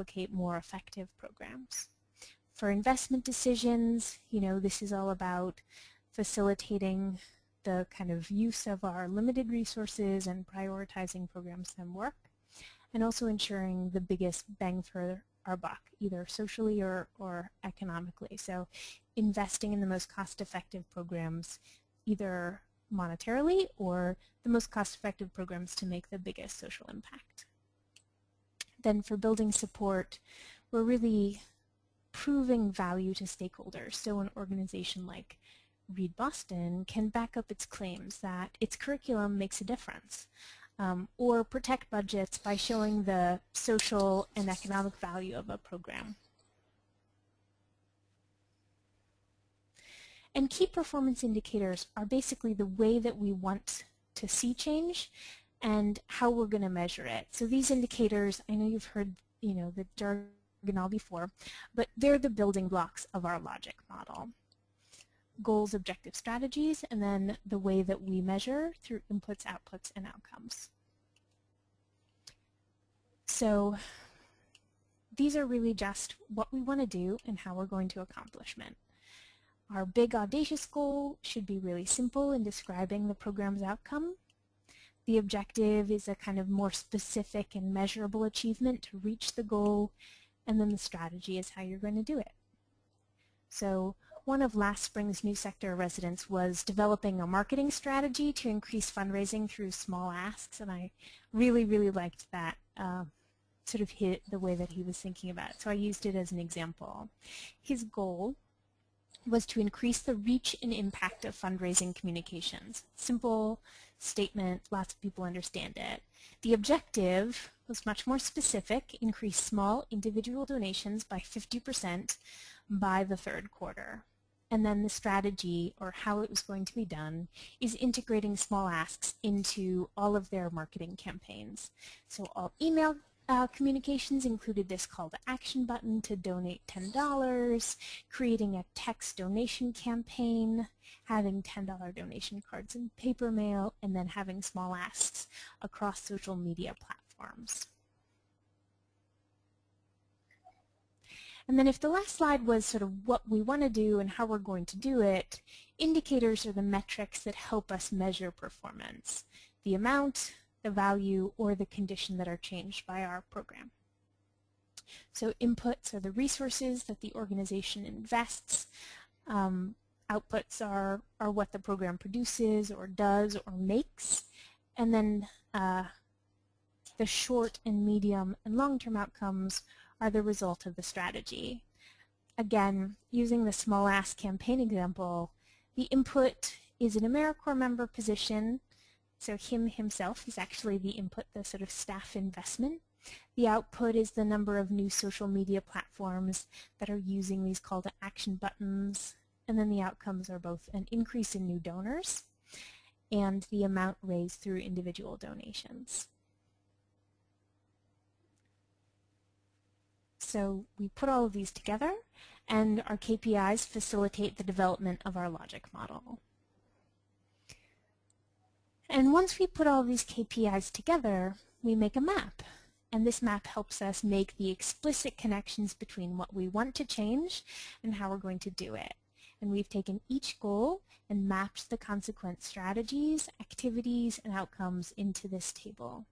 replicate more effective programs. For investment decisions, this is all about facilitating the kind of use of our limited resources and prioritizing programs that work, and also ensuring the biggest bang for our buck, either socially or economically. So investing in the most cost-effective programs, either monetarily or the most cost-effective programs to make the biggest social impact. Then for building support, we're really proving value to stakeholders. So an organization like Read Boston can back up its claims that its curriculum makes a difference, or protect budgets by showing the social and economic value of a program. And key performance indicators are basically the way that we want to see change and how we're going to measure it. So these indicators, I know you've heard the jargon all before, but they're the building blocks of our logic model. Goals, objectives, strategies, and then the way that we measure through inputs, outputs, and outcomes. So these are really just what we want to do and how we're going to accomplish it. Our big audacious goal should be really simple in describing the program's outcome. The objective is a kind of more specific and measurable achievement to reach the goal, and then the strategy is how you're going to do it. So one of last spring's new sector residents was developing a marketing strategy to increase fundraising through small asks, and I really, really liked that sort of hit the way that he was thinking about it. So I used it as an example. His goal was to increase the reach and impact of fundraising communications. Simple statement, lots of people understand it. The objective was much more specific, increase small individual donations by 50% by the third quarter. And then the strategy, or how it was going to be done, is integrating small asks into all of their marketing campaigns. So all email communications included this call to action button to donate $10, creating a text donation campaign, having $10 donation cards in paper mail, and then having small asks across social media platforms. And then if the last slide was sort of what we want to do and how we're going to do it, indicators are the metrics that help us measure performance. The amount, the value, or the condition that are changed by our program. So inputs are the resources that the organization invests. Outputs are what the program produces or does or makes. And then the short and medium and long-term outcomes are the result of the strategy. Again, using the small ask campaign example, the input is an AmeriCorps member position. So himself is actually the input, the sort of staff investment. The output is the number of new social media platforms that are using these call to action buttons. And then the outcomes are both an increase in new donors and the amount raised through individual donations. So we put all of these together, and our KPIs facilitate the development of our logic model. And once we put all these KPIs together, we make a map. And this map helps us make the explicit connections between what we want to change and how we're going to do it. And we've taken each goal and mapped the consequent strategies, activities, and outcomes into this table.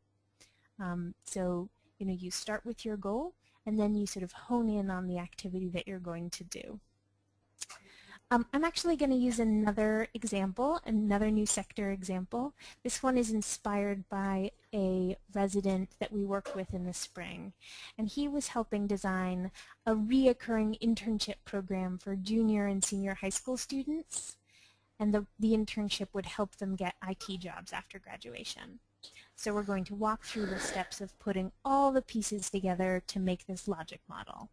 So you start with your goal, and then you sort of hone in on the activity that you're going to do. I'm actually going to use another example, another new sector example. This one is inspired by a resident that we worked with in the spring. And he was helping design a reoccurring internship program for junior and senior high school students. And the internship would help them get IT jobs after graduation. So we're going to walk through the steps of putting all the pieces together to make this logic model.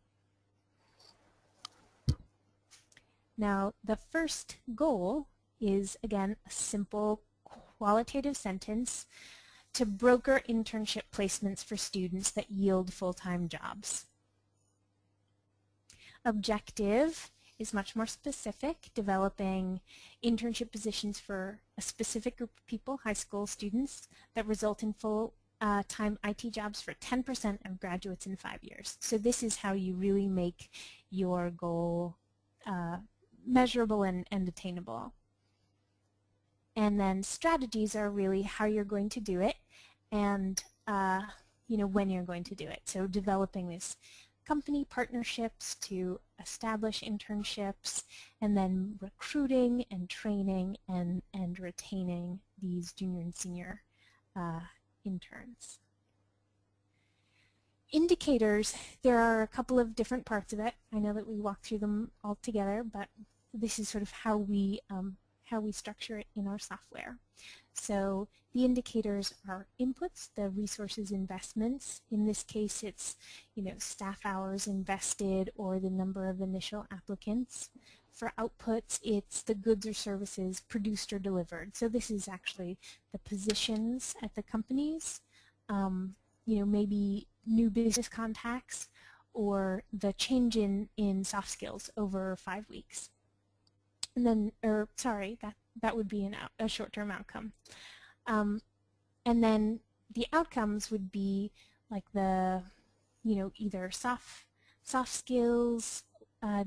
Now, the first goal is, again, a simple qualitative sentence to broker internship placements for students that yield full-time jobs. Objective is much more specific, developing internship positions for a specific group of people, high school students, that result in full time IT jobs for 10% of graduates in 5 years. So this is how you really make your goal measurable and attainable. And then strategies are really how you're going to do it and when you're going to do it. So developing this company partnerships to establish internships, and then recruiting and training and retaining these junior and senior interns. Indicators, there are a couple of different parts of it. I know that we walked through them all together, but this is sort of how we structure it in our software. So the indicators are inputs, the resources investments. In this case, it's staff hours invested or the number of initial applicants. For outputs, it's the goods or services produced or delivered. So this is actually the positions at the companies, maybe new business contacts, or the change in soft skills over 5 weeks. And then, that would be a short-term outcome. And then the outcomes would be like the, either soft skills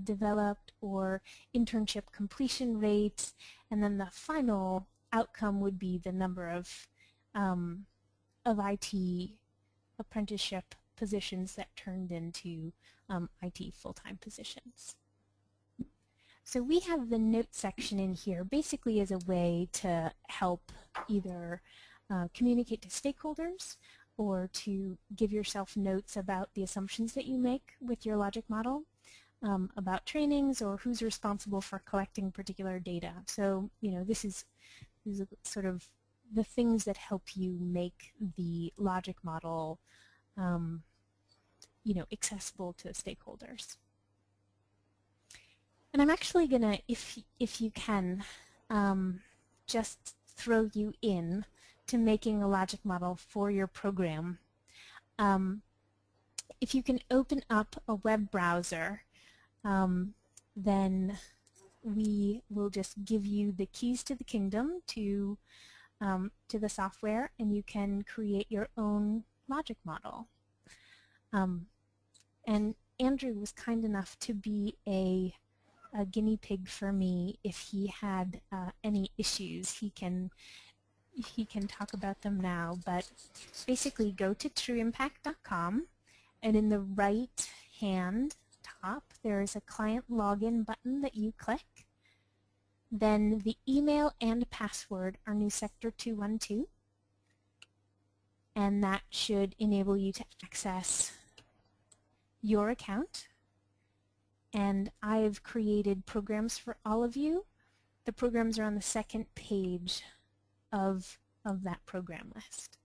developed or internship completion rates, and then the final outcome would be the number of IT apprenticeship positions that turned into IT full-time positions. So we have the note section in here basically as a way to help either communicate to stakeholders or to give yourself notes about the assumptions that you make with your logic model, about trainings or who's responsible for collecting particular data. So this is sort of the things that help you make the logic model accessible to stakeholders. And I'm actually going to, if you can, just throw you in to making a logic model for your program. If you can open up a web browser, then we will just give you the keys to the kingdom to the software, and you can create your own logic model. And Andrew was kind enough to be a guinea pig for me. If he had any issues, he can talk about them now. But basically, go to trueimpact.com, and in the right hand top there is a client login button that you click. Then the email and password are new sector 212, and that should enable you to access your account. And I've created programs for all of you. The programs are on the second page of that program list.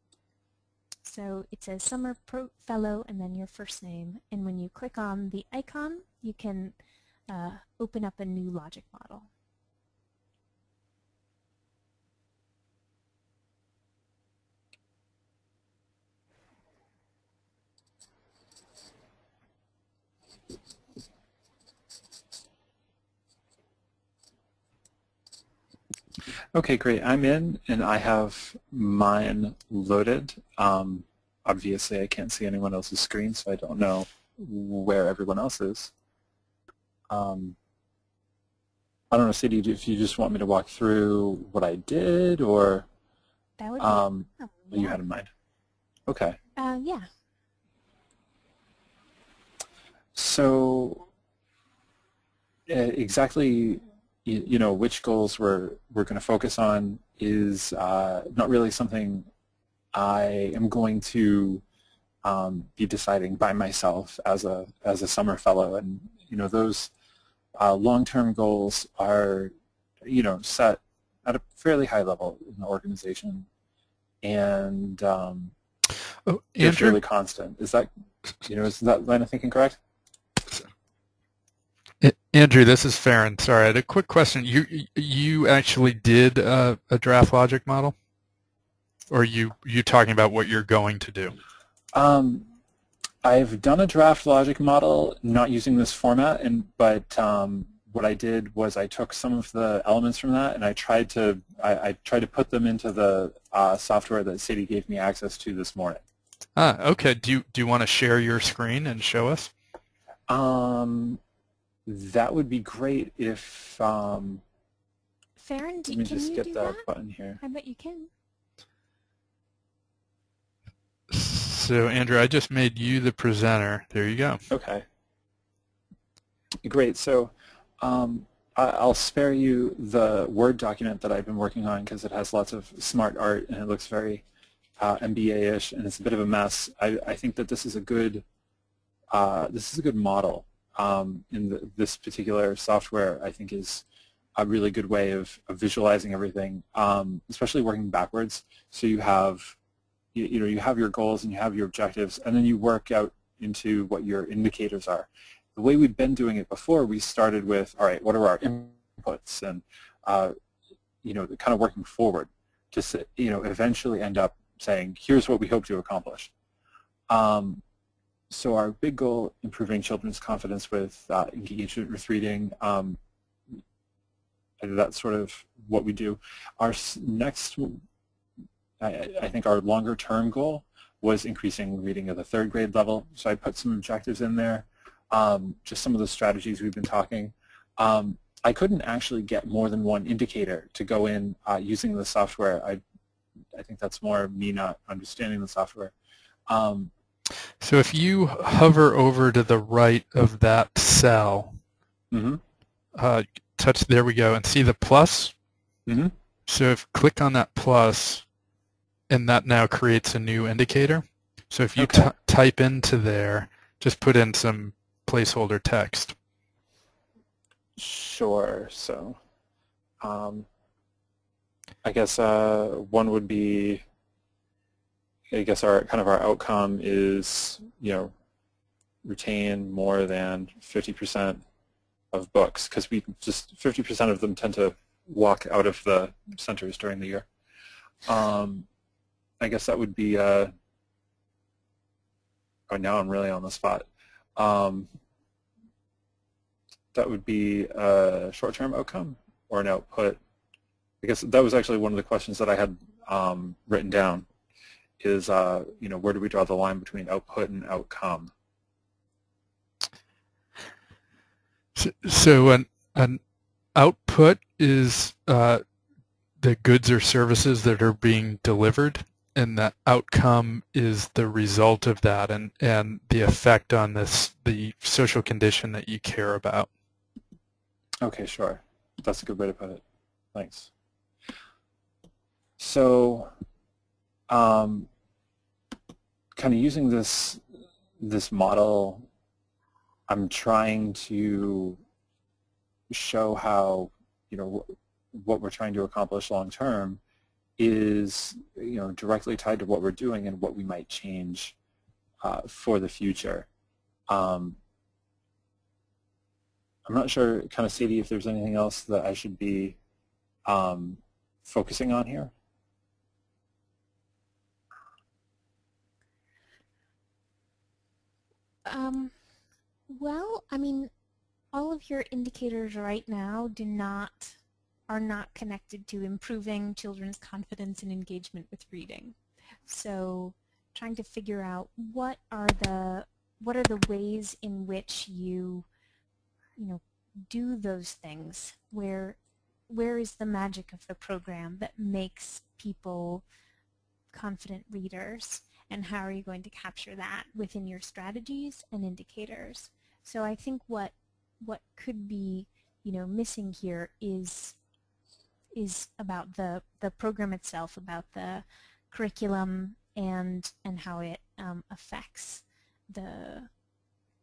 So it says Summer Fellow and then your first name. And when you click on the icon, you can open up a new logic model. Okay, great. I'm in, and I have mine loaded. Obviously, I can't see anyone else's screen, so I don't know where everyone else is. I don't know, Sadie, if you just want me to walk through what I did, or that would be what you had in mind. Okay. Yeah. So exactly, which goals we're going to focus on is not really something I am going to be deciding by myself as a summer fellow, and those long-term goals are set at a fairly high level in the organization, and they're fairly constant. Is that line of thinking correct? Andrew, this is Farron. Sorry, I had a quick question. You actually did a draft logic model, or are you talking about what you're going to do? I've done a draft logic model, not using this format, but what I did was I took some of the elements from that and I tried to put them into the software that Sadie gave me access to this morning. Okay. Do you want to share your screen and show us? That would be great if, Farron, let me can just you get do that that? button here. I bet you can. So Andrew, I just made you the presenter. There you go. Okay. Great. So I'll spare you the Word document that I've been working on because it has lots of smart art and it looks very MBA-ish and it's a bit of a mess. I think that this is a good model in this particular software. I think is a really good way of visualizing everything, especially working backwards. So you have you have your goals and you have your objectives, and then you work out into what your indicators are. The way we've been doing it before, we started with, all right, what are our inputs, and kind of working forward to eventually end up saying, here's what we hope to accomplish. So our big goal, improving children's confidence with engagement with reading, that's sort of what we do. Our next, I think our longer term goal was increasing reading at the 3rd grade level. So I put some objectives in there, just some of the strategies we've been talking. I couldn't actually get more than one indicator to go in using the software. I think that's more me not understanding the software. So if you hover over to the right of that cell, touch, there we go, and see the plus? So if click on that plus, and that now creates a new indicator. So if you type into there, just put in some placeholder text. Sure. So I guess one would be, I guess our outcome is, retain more than 50% of books, because we just 50% of them tend to walk out of the centers during the year. I guess that would be, oh, now I'm really on the spot. That would be a short-term outcome or an output. I guess that was actually one of the questions that I had written down is, where do we draw the line between output and outcome? So an output is the goods or services that are being delivered, and the outcome is the result of that and the effect on the social condition that you care about. Okay, sure. That's a good way to put it. Thanks. So kind of using this model, I'm trying to show how, what we're trying to accomplish long term is, directly tied to what we're doing and what we might change for the future. I'm not sure, kind of, Sadie, if there's anything else that I should be focusing on here. Well, I mean, all of your indicators right now are not connected to improving children's confidence and engagement with reading. So trying to figure out what are the ways in which you do those things, where is the magic of the program that makes people confident readers, and how are you going to capture that within your strategies and indicators? So I think what could be missing here is about the program itself, about the curriculum and how it affects the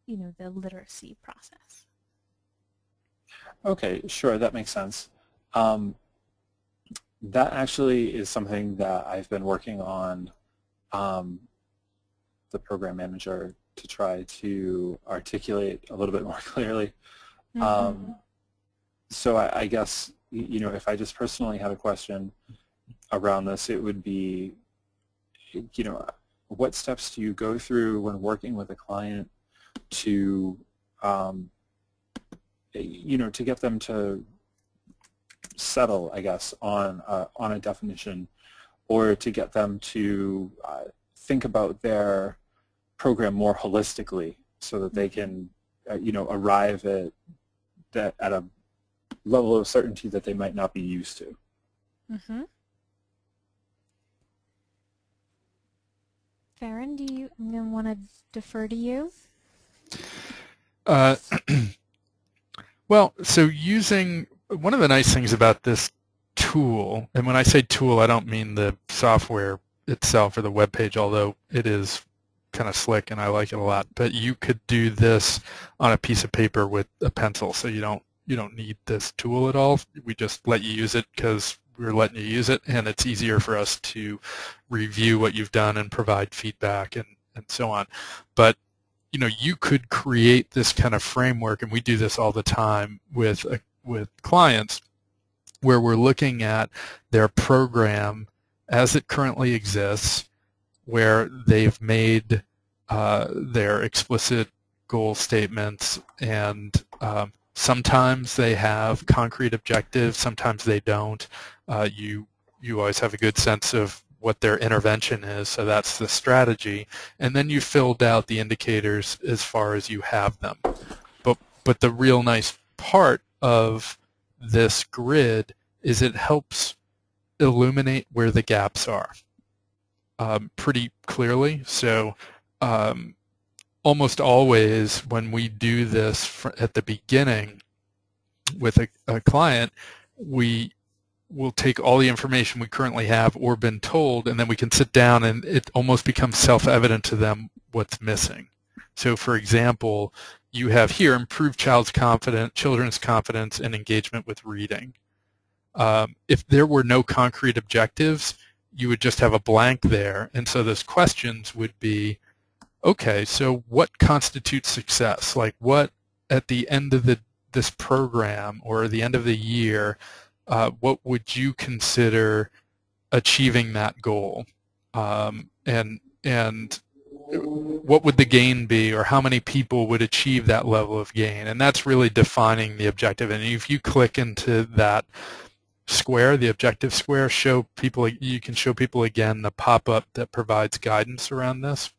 the literacy process. Okay, sure, that makes sense. That actually is something that I've been working on the program manager to try to articulate a little bit more clearly. So I guess, if I just personally had a question around this, it would be, what steps do you go through when working with a client to, to get them to settle, I guess, on a definition or to get them to think about their program more holistically so that they can arrive at a level of certainty that they might not be used to. Mm-hmm. Farron, I'm going to want to defer to you. Well, so using one of the nice things about this tool, and when I say tool, I don't mean the software itself or the web page, although it is kind of slick and I like it a lot. But you could do this on a piece of paper with a pencil, so you don't need this tool at all. We just let you use it because we're letting you use it, and it's easier for us to review what you've done and provide feedback and so on. But you could create this kind of framework, and we do this all the time with clients, where we're looking at their program as it currently exists, where they've made their explicit goal statements, and sometimes they have concrete objectives, sometimes they don't. You always have a good sense of what their intervention is, so that's the strategy, and then you filled out the indicators as far as you have them. But the real nice part of this grid is it helps illuminate where the gaps are pretty clearly. So almost always when we do this at the beginning with a client, we will take all the information we currently have or been told, and then we can sit down and it almost becomes self-evident to them what's missing. So for example, you have here improve children's confidence and engagement with reading. If there were no concrete objectives, you would just have a blank there, and so those questions would be, okay, so what constitutes success? Like what at the end of this program or the end of the year, what would you consider achieving that goal? And what would the gain be, or how many people would achieve that level of gain? And that's really defining the objective. And if you click into that square, the objective square, you can show people again the pop-up that provides guidance around this.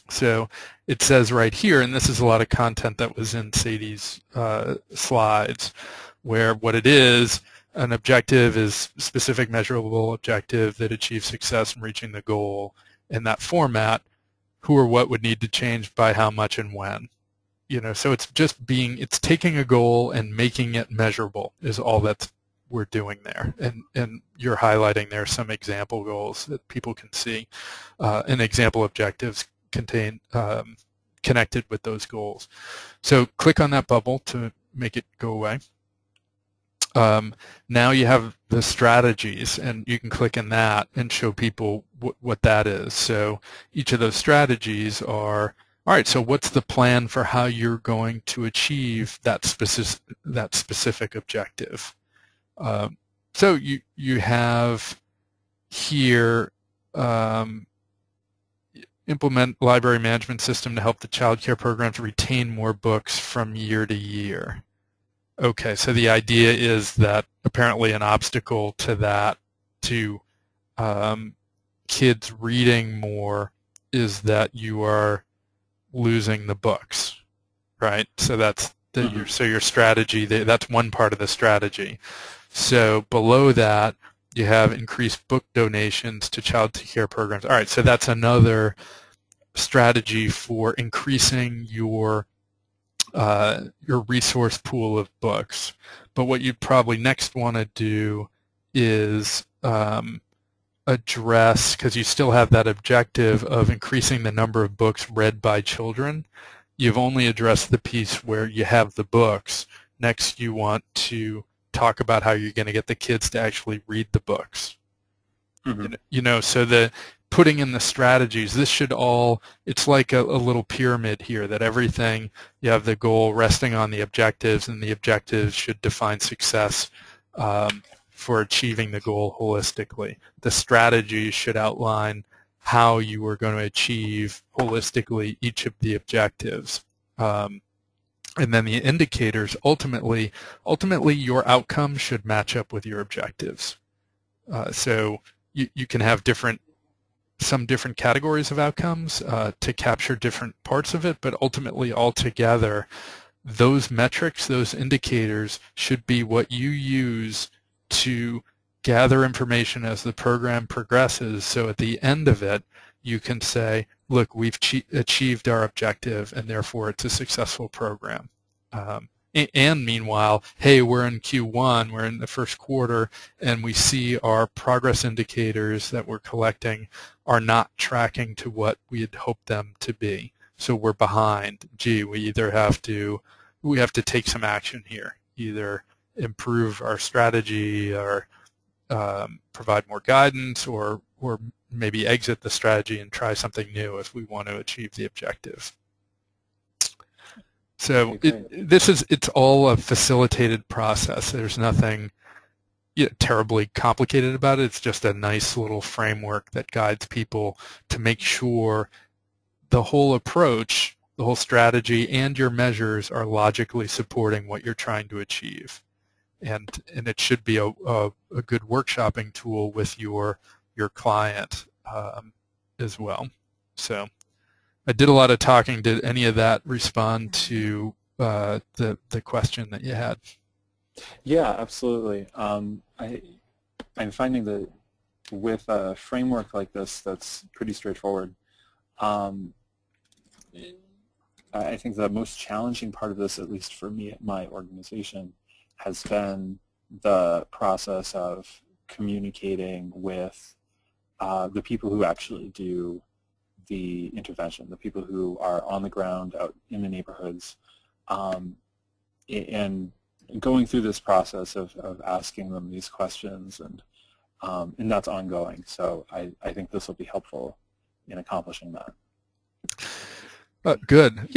So it says right here, and this is a lot of content that was in Sadie's slides, where what it is, an objective is specific measurable objective that achieves success in reaching the goal. In that format, who or what would need to change by how much and when. So it's taking a goal and making it measurable is all that we're doing there. And you're highlighting there some example goals that people can see, and example objectives contain connected with those goals. So click on that bubble to make it go away. Now you have the strategies, and you can click in that and show people what that is. So each of those strategies are, all right, so what's the plan for how you're going to achieve that specific objective? So you have here implement library management system to help the child care programs retain more books from year to year. Okay, so the idea is that apparently an obstacle to that, to kids reading more, is that you are losing the books, right? So that's your strategy. That's one part of the strategy. So below that, you have increased book donations to child care programs. All right, so that's another strategy for increasing your resource pool of books. But what you'd probably next want to do is address, because you still have that objective of increasing the number of books read by children. You've only addressed the piece where you have the books. Next, you want to talk about how you're going to get the kids to actually read the books. Mm-hmm. So putting in the strategies, this should all, it's like a little pyramid here, that everything, you have the goal resting on the objectives, and the objectives should define success for achieving the goal holistically. The strategies should outline how you are going to achieve holistically each of the objectives. And then the indicators, ultimately your outcome should match up with your objectives. So you can have some different categories of outcomes to capture different parts of it, but ultimately altogether, those metrics, those indicators should be what you use to gather information as the program progresses, so at the end of it, you can say, look, we've achieved our objective, and therefore it's a successful program. And meanwhile, hey, we're in Q1, we're in the first quarter, and we see our progress indicators that we're collecting are not tracking to what we had hoped them to be. So we're behind. Gee, we have to take some action here, either improve our strategy or provide more guidance, or maybe exit the strategy and try something new if we want to achieve the objective. So it's all a facilitated process. There's nothing terribly complicated about it. It's just a nice little framework that guides people to make sure the whole approach, the whole strategy, and your measures are logically supporting what you're trying to achieve. And it should be a good workshopping tool with your client as well. So I did a lot of talking. Did any of that respond to the question that you had? Yeah, absolutely. I'm finding that with a framework like this that's pretty straightforward, I think the most challenging part of this, at least for me at my organization, has been the process of communicating with the people who actually do the intervention, the people who are on the ground out in the neighborhoods, and going through this process of asking them these questions, and that's ongoing. So I think this will be helpful in accomplishing that. Good.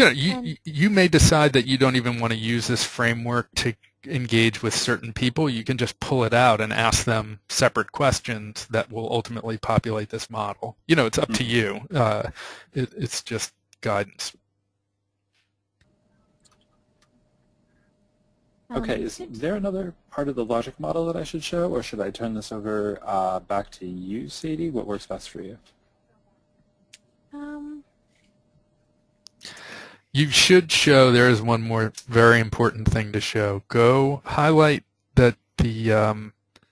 You may decide that you don't even want to use this framework to engage with certain people. You can just pull it out and ask them separate questions that will ultimately populate this model. It's up to you. It's just guidance. Okay, is there another part of the logic model that I should show, or should I turn this over back to you, Sadie? What works best for you? You should show, there is one more very important thing to show. Go highlight the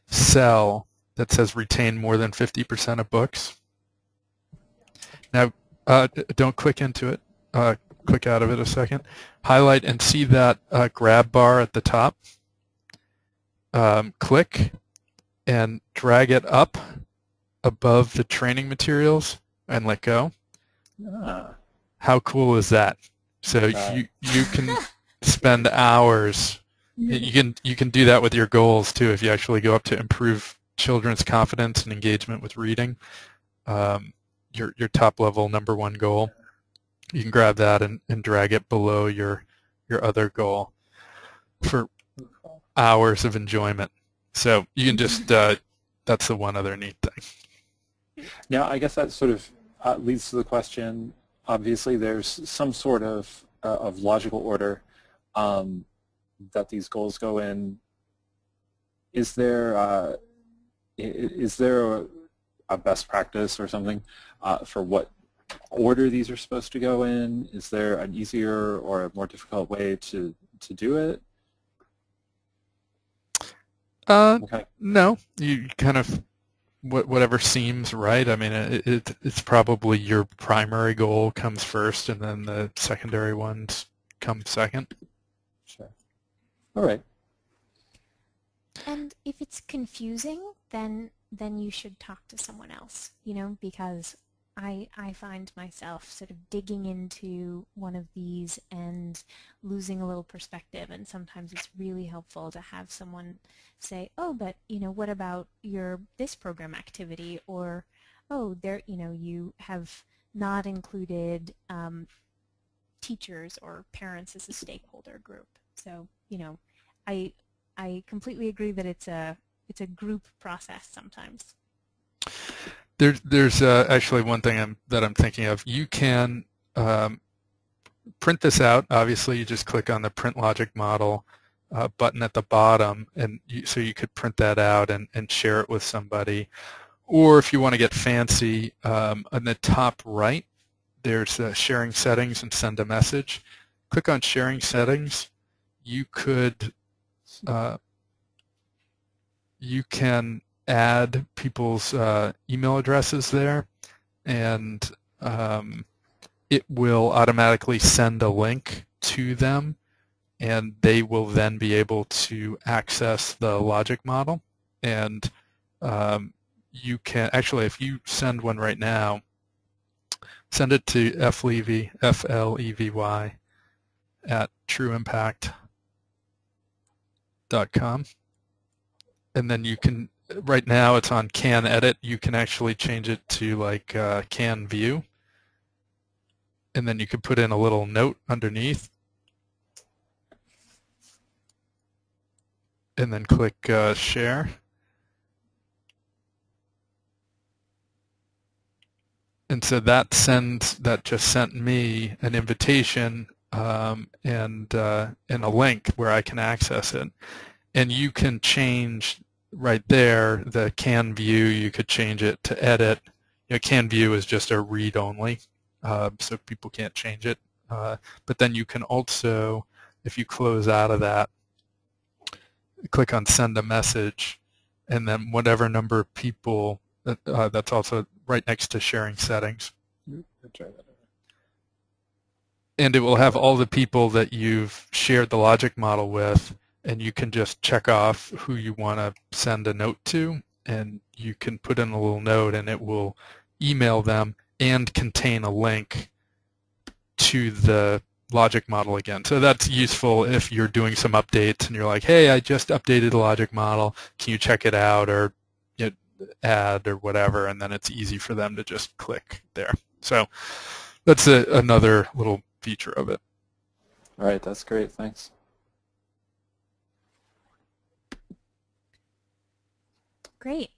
cell that says retain more than 50% of books. Now, don't click into it. Click out of it a second. Highlight and see that grab bar at the top. Click and drag it up above the training materials and let go. How cool is that? So you can spend hours. You can do that with your goals too. If you actually go up to improve children's confidence and engagement with reading, your top level #1 goal, you can grab that and drag it below your other goal for hours of enjoyment. So you can just that's the one other neat thing. Now I guess that sort of leads to the question. Obviously, there's some sort of logical order that these goals go in. Is there a best practice or something for what order these are supposed to go in? Is there an easier or a more difficult way to do it? Okay. No, you kind of whatever seems right. I mean, it's probably your primary goal comes first, and then the secondary ones come second. Sure. All right. And if it's confusing, then you should talk to someone else, because I find myself sort of digging into one of these and losing a little perspective, and sometimes it's really helpful to have someone say, oh, but what about this program activity, or oh, you have not included teachers or parents as a stakeholder group. So I completely agree that it's a group process sometimes. There's actually one thing that I'm thinking of. You can print this out. Obviously, you just click on the Print Logic Model button at the bottom, and so you could print that out and share it with somebody. Or if you want to get fancy, on the top right, there's sharing settings and send a message. Click on sharing settings. You can add people's email addresses there, and it will automatically send a link to them, and they will then be able to access the logic model. And you can actually, if you send one right now, send it to flevy, F-L-E-V-Y, at trueimpact.com. And then you can, right now it's on can edit, you can actually change it to like can view. And then you can put in a little note underneath. And then click share. And so that just sent me an invitation and a link where I can access it. And you can change right there the can view. You could change it to edit. You know, can view is just a read only, so people can't change it. But then you can also, if you close out of that, click on send a message, and then whatever number of people, that's also right next to sharing settings. And it will have all the people that you've shared the logic model with, and you can just check off who you want to send a note to, and you can put in a little note and it will email them and contain a link to the logic model again. So that's useful if you're doing some updates and you're like, hey, I just updated the logic model, can you check it out, or add or whatever, and then it's easy for them to just click there. So that's another little feature of it. All right, that's great, thanks. Great.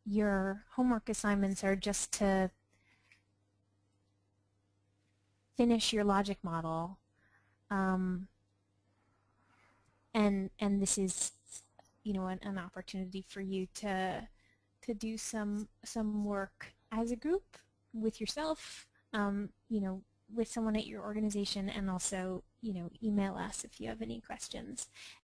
Your homework assignments are just to finish your logic model, and this is, you know, an opportunity for you to do some work as a group with yourself, you know, with someone at your organization, and also, you know, email us if you have any questions.